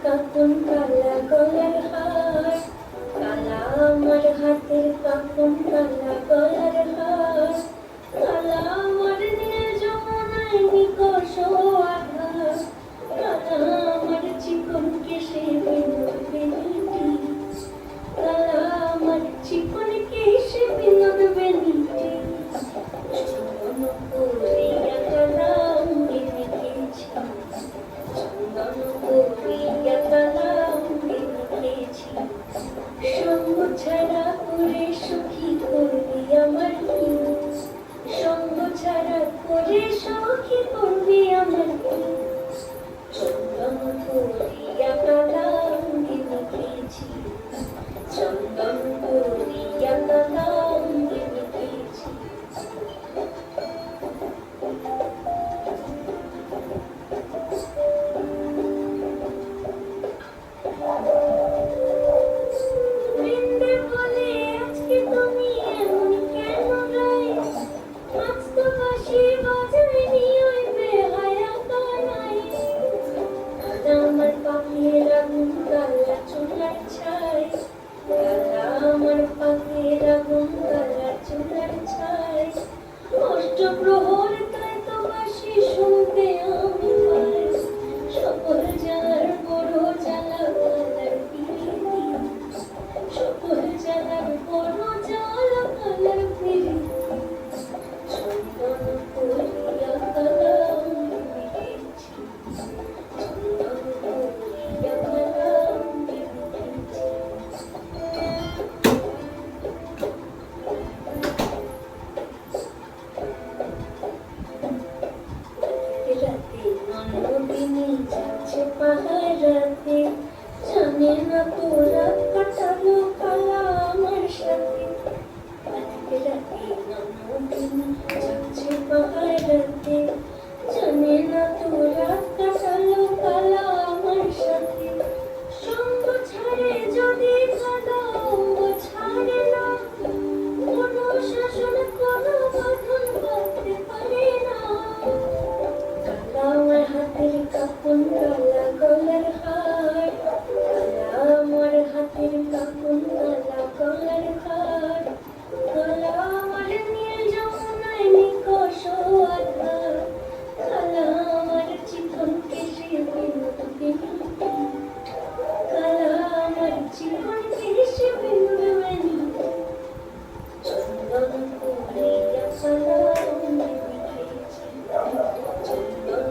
কাকন কালা গলার হার, কালা আমার হাতের কাকন কালা গলার হার, কালা আমার নীল যমুনায় নিকষ আধার, কালা আমার চিকন কেশে বিনোদ বেনিটি, কালা আমার চিকন কেশে বিনোদ বেনিটি, চন্দন করিয়া কালা অঙ্গে মেখেছি, চন্দন করিয়া কালা অঙ্গে মেখেছি, সঙ্গ ছাড়া করে সখী করবি আমার কি, সঙ্গ ছাড়া করে সখী করবি আমার কি, চন্দন করিয়া কালা অঙ্গে মেখেছি, চন্দন করিয়া কালা অঙ্গে মেখেছি। বৃন্দে বলে আজকে তুমি এমন কেন গাই, আজ তো বাঁশি বাজাইনি ওই বেহায়া কানাই, কালা আমার পাখির আগুন কালা চুলার ছাই, কালা আমার পাখির আগুন কালা চুলার ছাই, অষ্টপ্রহর তাই তো বাঁশি শুনতে আমি পাই, সকল জ্বালার বড় জ্বালা কালার পিরিতি, সকল জ্বালার বড় জ্বালা কালার পিরিতি, চন্দন করিয়া কালা অঙ্গে মেখেছি, চন্দন করিয়া কালা অঙ্গে মেখেছি। রাতে নন্দিনী যাচ্ছে পাহাড়াতে, জানে না তোরা কাটালো কালা আমার সাথে, আজকে রাতে নন্দিনী যাচ্ছে পাহাড়াতে, জানে না তোরা কাটালো কালা আমার সাথে, সঙ্গ ছাড়ে যদি কাদা অঙ্গ ছাড়ে না, কোনো শাসন কোনো বাঁধন বাঁধতে পারে না, কালা আমার হাতের কাকন কালা গলার হার, কালা আমার হাতের কাকন কালা গলার হার, কালা আমার নীল যমুনায় নিকষ আধার, কালা আমার চিকন কেশে বিনোদ বেনিটি, কালা আমার চিকন কেশে বিনোদ বেনিটি, চন্দন করিয়া কালা অঙ্গে মেখেছি, চন্দন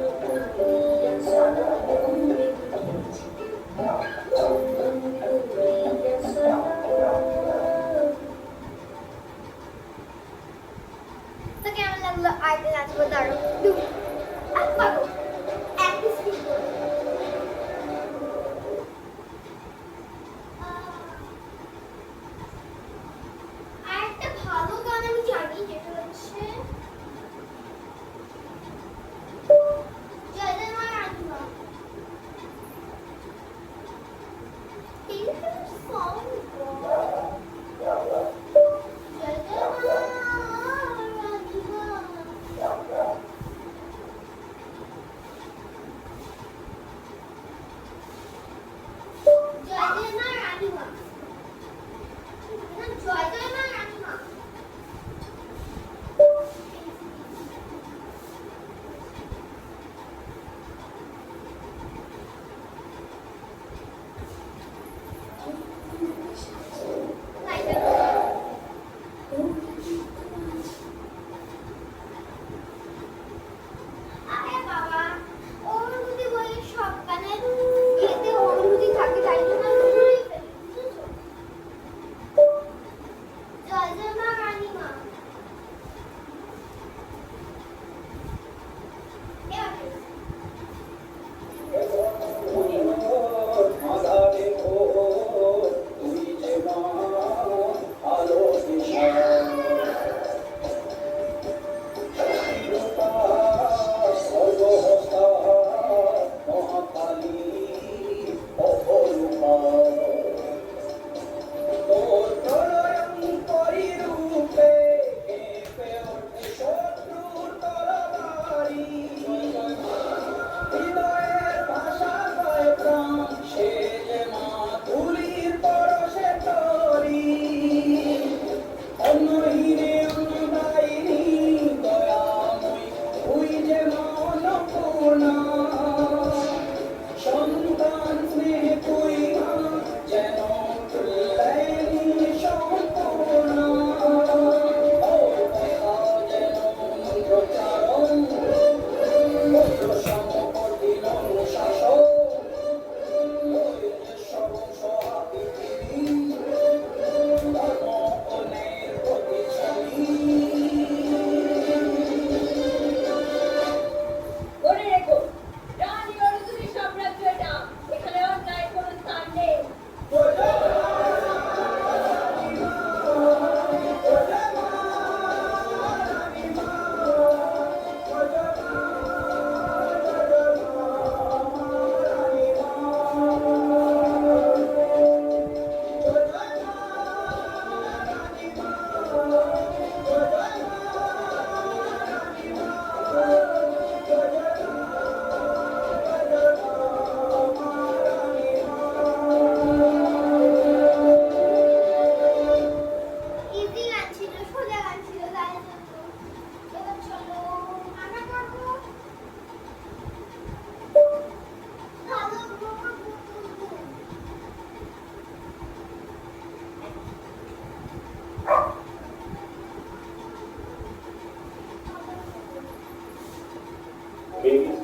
করিয়া কালা অঙ্গে মেখেছি, চন্দন করিয়া কালা। তো কেমন লাগলো আরেকটা নাচবো দাঁড়ো পারো একটু স্পিড করো। আরেকটা ভালো গান আমি জানি যেটা হচ্ছে জয় জয় মা রানীমা। এইরকম সং জয় জয় মা রানীমা। জয় জয় মা রানীমা, জয় জয় মা রানীমা। আরে বাবা, অনুভূতি বলে সব গানের ইয়েতে অনুভূতি থাকে, তাই জন্য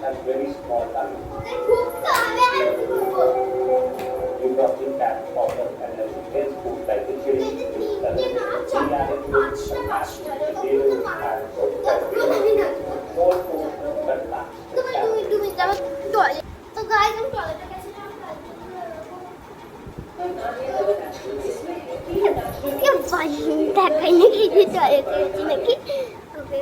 has very small tummy. খুব তো আমি আর কি করবো You probably catch fodder and let it taste food like the chili. তিনটে না চারটে পাঁচটা পাঁচটা They will have আমি নাচবো more food but not. তুমি যাবো টয়লেট তো গাইস আমি টয়লেটে গেছিলাম ये बनता कहीं की भी टॉयलेट गई नाকি ओके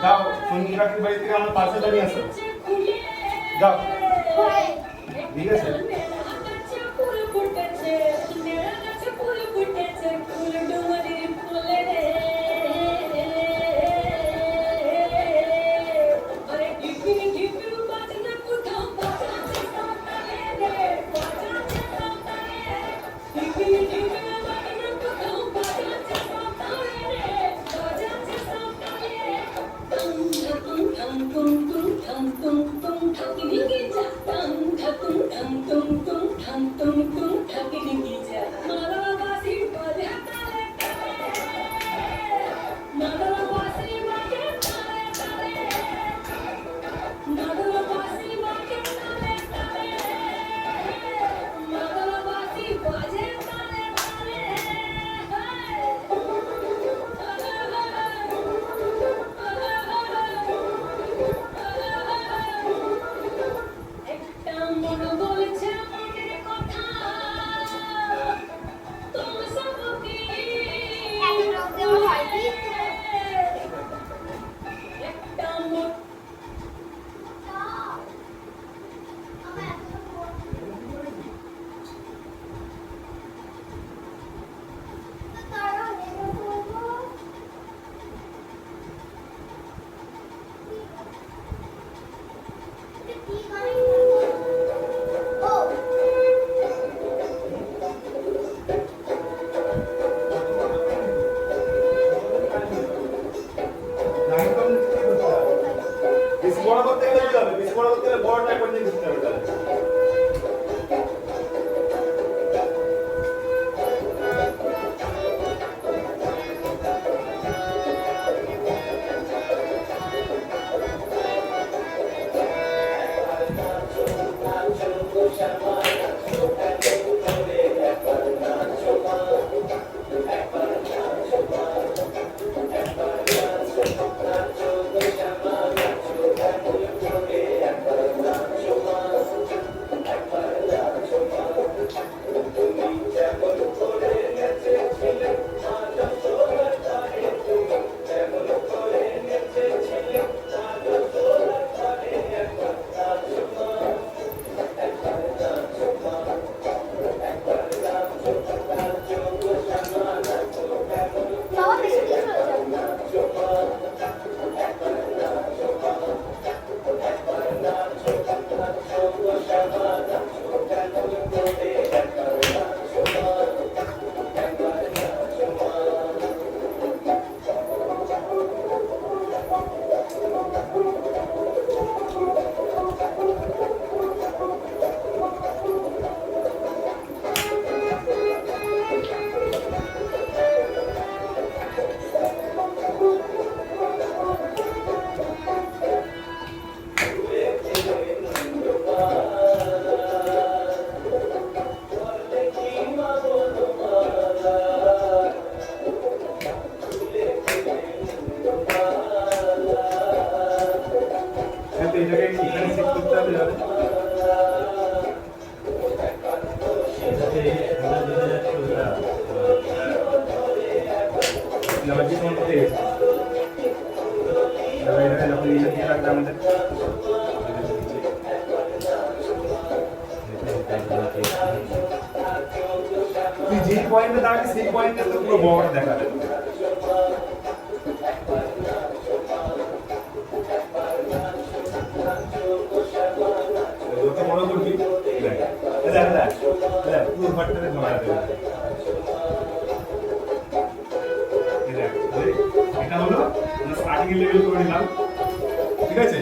যাও সঙ্গী কাকির বাড়ি থেকে আমার পার্সেলটা নিয়ে আসো যাও ঠিক আছে tum tum tum tum tum tum tum tum tum tum tum এটাকে এখানে সেট করতে হবে যাবে যে পয়েন্টে দাঁড়াবি সেই পয়েন্টে তো পুরো বড় দেখা যাবে যত বড় করবি পুরো ঘরটাতে জমা দেবে এটা হলো স্টার্টিং লেভেল করে নিলাম ঠিক আছে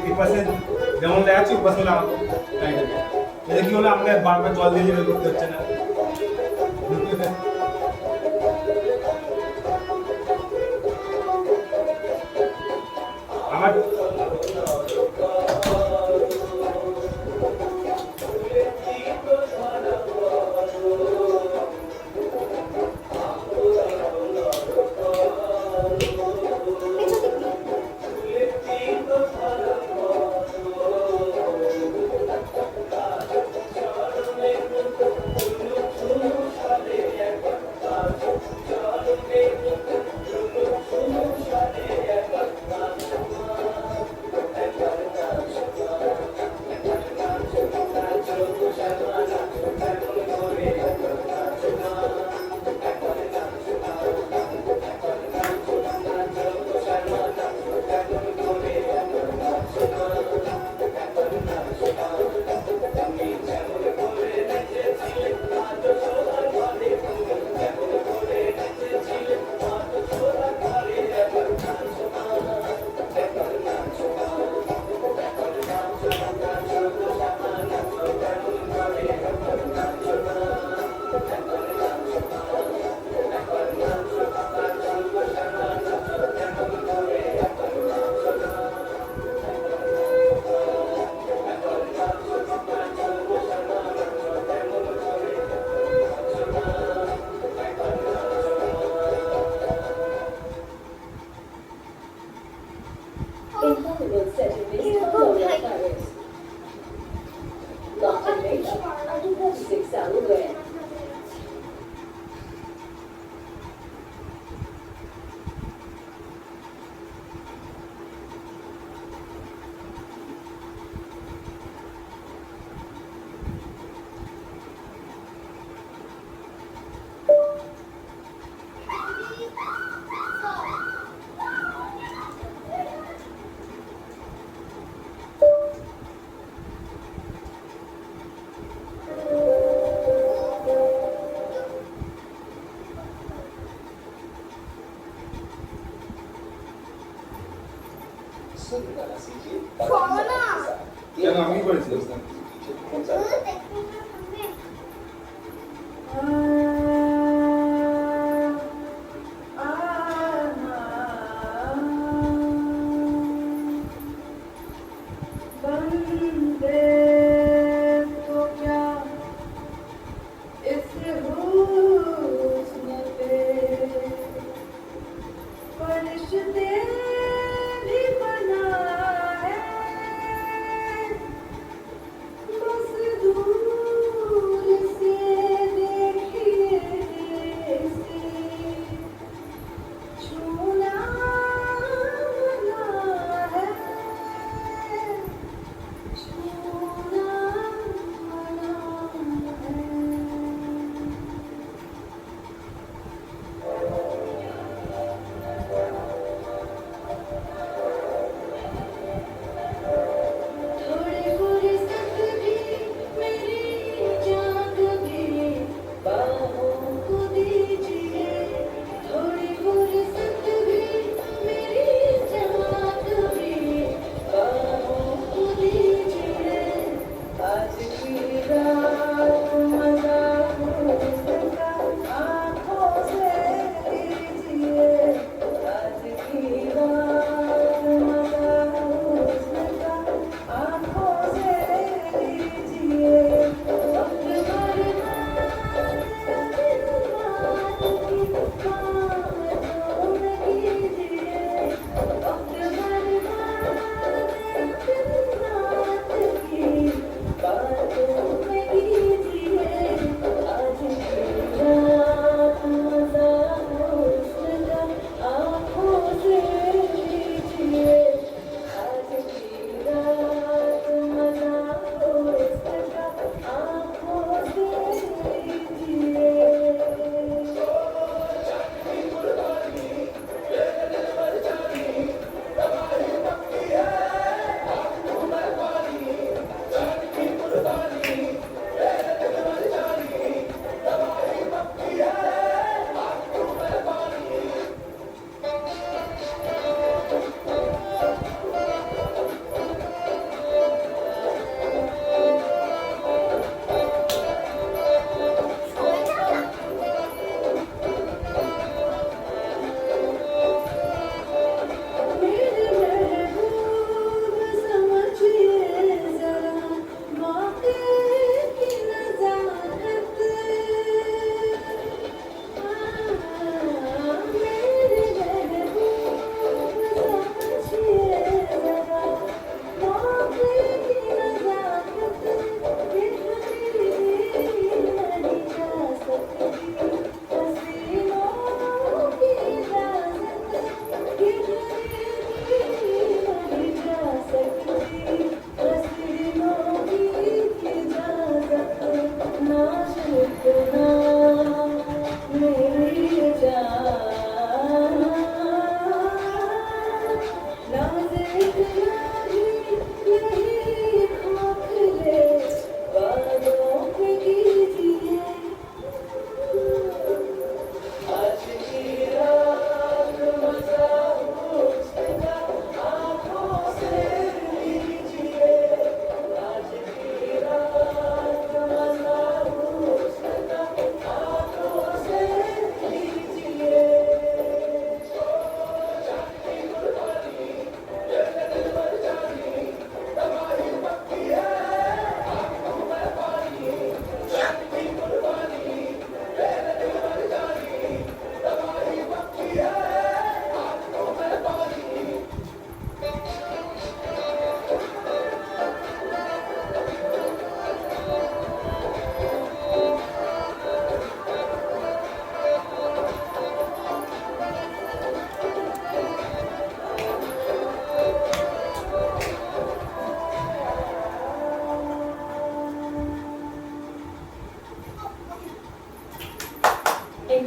এই পাশে যেমন দেখাচ্ছি ওই পাশে এটা কি হলো আমাকে বারবার জল দিয়ে লেভেল করতে হচ্ছে না আমার Impossible setting is coronavirus. Not in nature, and 46 hour away. কেন আমি করেছি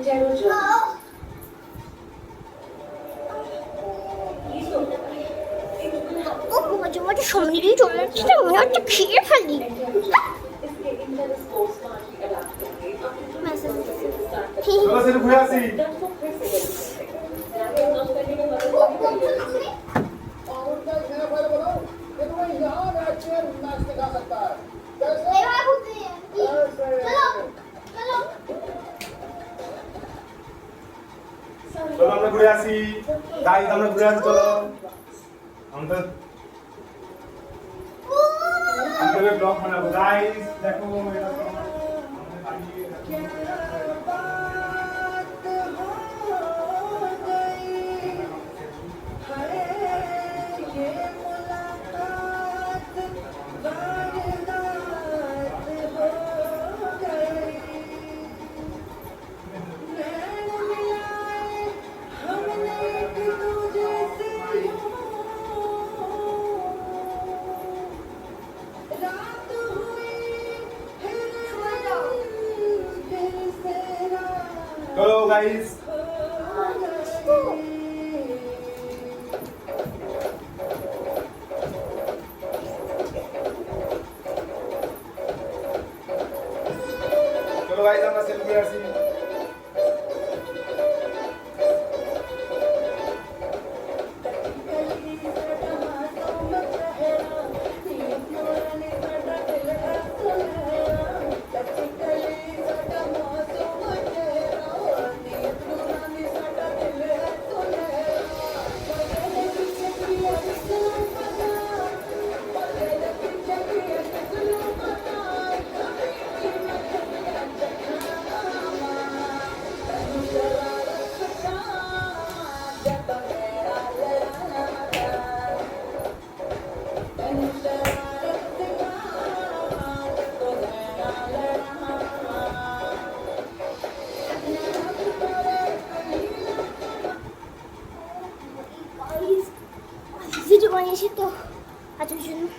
Montero Jones. He's so good. ও মাঝে মাঝে সামনে দিয়ে চলে যাচ্ছে মনে হচ্ছে খেয়ে ফেলি इसके इंटर स्पोर्ट्स स्मार्टली अडॉप्ट करके মেসেজ চলো সেটা ঘুরে আসি दम को फिर से कर सकते हैं आगे काम करने में मदद करेगी और उनका इतना फायदा बताओ कि तुम्हें यहाँ मैच मैच दिखा सकता है कैसे এবার ঘুরতে চলো চলো চলো আমরা ঘুরে আসি গাইস আমরা ঘুরে আসি চলো আমরা আমরা ব্লগ বানাবো গাইস দেখো এরকম আমাদের বাড়ি চলো গাইস চলো গাইস আমরা সেলফি আসি ভিডিও বানিয়েছি তো